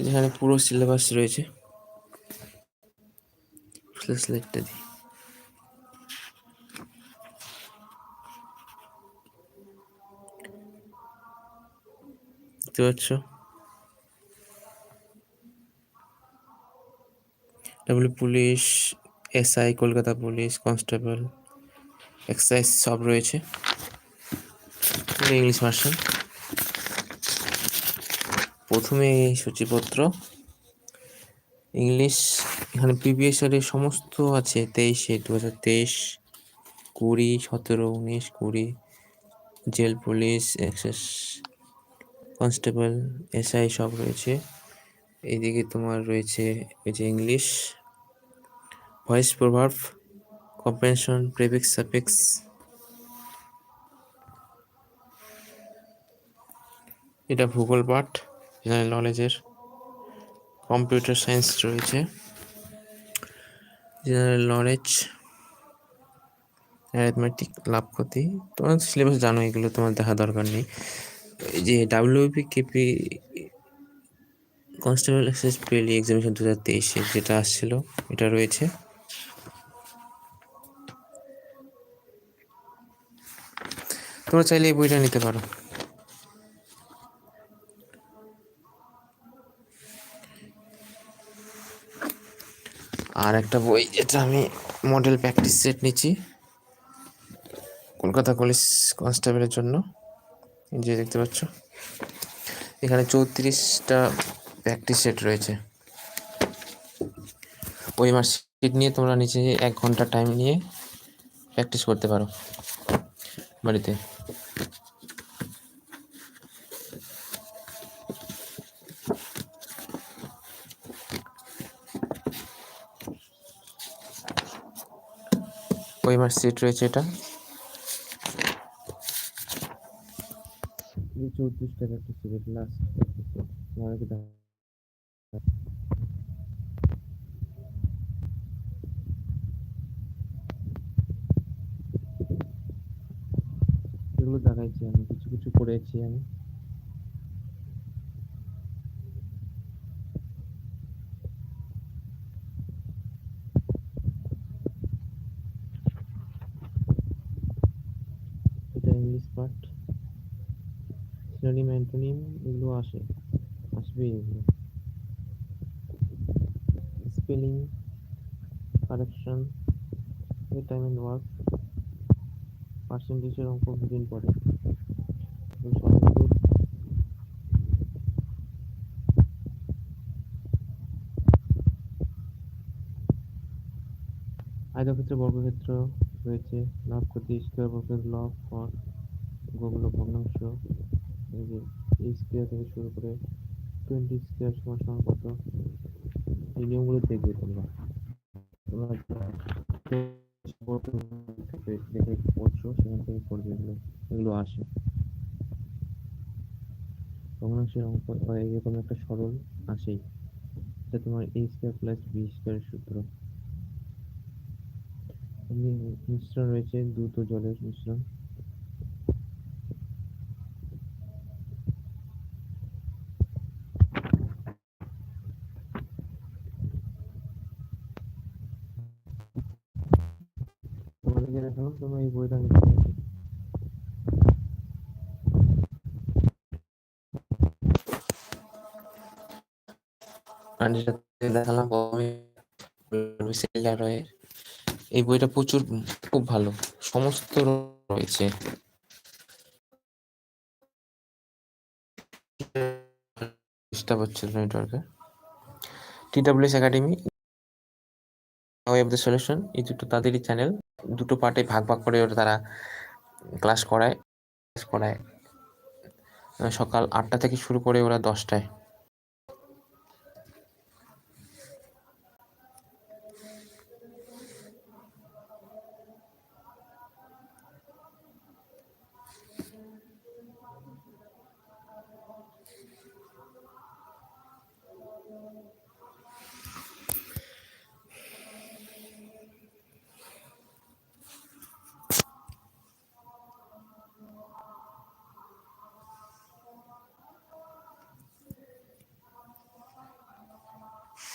যেখানে পুরো সিলেবাস রয়েছে। ফ্ল্যাশ লাইটটা দিই। দেখতে পাচ্ছ W police, SI, Kolkata police, constable, excise সব রয়েছে। English version. প্রথমে সূচিপত্র ইংলিশ, এখানে প্রিভিয়াস ইয়ারের সমস্ত আছে। 2023, 20, 17, 19, 20, jail police, excise, constable, SI সব রয়েছে। এইদিকে তোমার রয়েছে এই যে English, voice, proverb, comprehension, prefix, suffix. এটা ভূগোল পাঠ, জেনারেল নলেজের। কম্পিউটার সায়েন্স রয়েছে, জেনারেল নলেজ, অ্যারিথমেটিক, লাভ ক্ষতি। তোমার সিলেবাস জানো, এগুলো তোমার দেখা দরকার নেই। এই যে ডাব্লিউপি কেপি কনস্টেবল এক্সাইজ প্রিলি এক্সামিনেশন 2023 যেটা আসছিল, এটা রয়েছে। তোমরা চাইলে এই বইটা নিতে পারো। আর একটা বই যেটা আমি মডেল প্র্যাকটিস সেট নিচ্ছি কলকাতা পুলিশ কনস্টেবলের জন্য, যে দেখতে পাচ্ছ এখানে 34টা প্র্যাকটিস সেট রয়েছে। ওই মার্কশিট নিয়ে তোমরা নিচে 1 ঘন্টা টাইম নিয়ে প্র্যাকটিস করতে পারো বাড়িতে। ওই মার্কশিট রয়েছে, এটা 34টা practice set, last practice set. এগুলো দেখাইছি আমি, কিছু কিছু করেছি আমি। এটা ইংলিশ পার্ট, সিনোনিম, অ্যান্টোনিম এগুলো আসবেই এগুলো। Spelling correction, time and work, পার্সেন্টেজের অঙ্ক দুদিন পরে। আয়তক্ষেত্র, বর্গক্ষেত্র রয়েছে, লাভ ক্ষতি, স্কোয়ার, বর্গক্ষেত্র, লব, হর, গুলো ভগ্নাংশ। এই যে এই স্কোয়ার থেকে শুরু করে 20 স্কোয়ার সমান সমান কত, এই নিয়মগুলো দেখবে তোমরা। দেখে পড়ছো, সেখান থেকে পড়বে এগুলো আসে। ভগ্নাংশের অঙ্ক এরকম একটা সরল আসেই, এটা তোমার a স্কোয়ার প্লাস b স্কোয়ারের সূত্র। মিশ্রণ রয়েছে, দুধ ও জলের মিশ্রণ। তোমাদেরকে দেখালাম, তোমরা এই বইটা নিতে পারো। আর যেটা দেখালাম এই বইটা প্রচুর, খুব ভালো, সমস্ত রয়েছে। ডিস্টার্ব হচ্ছে নেটওয়ার্কে। TWS academy, way of the solution, এই দুটো তাদেরই চ্যানেল। দুটো পার্টে ভাগ ভাগ করে ওরা তারা ক্লাস করায়। সকাল 8টা থেকে শুরু করে ওরা 10টায়।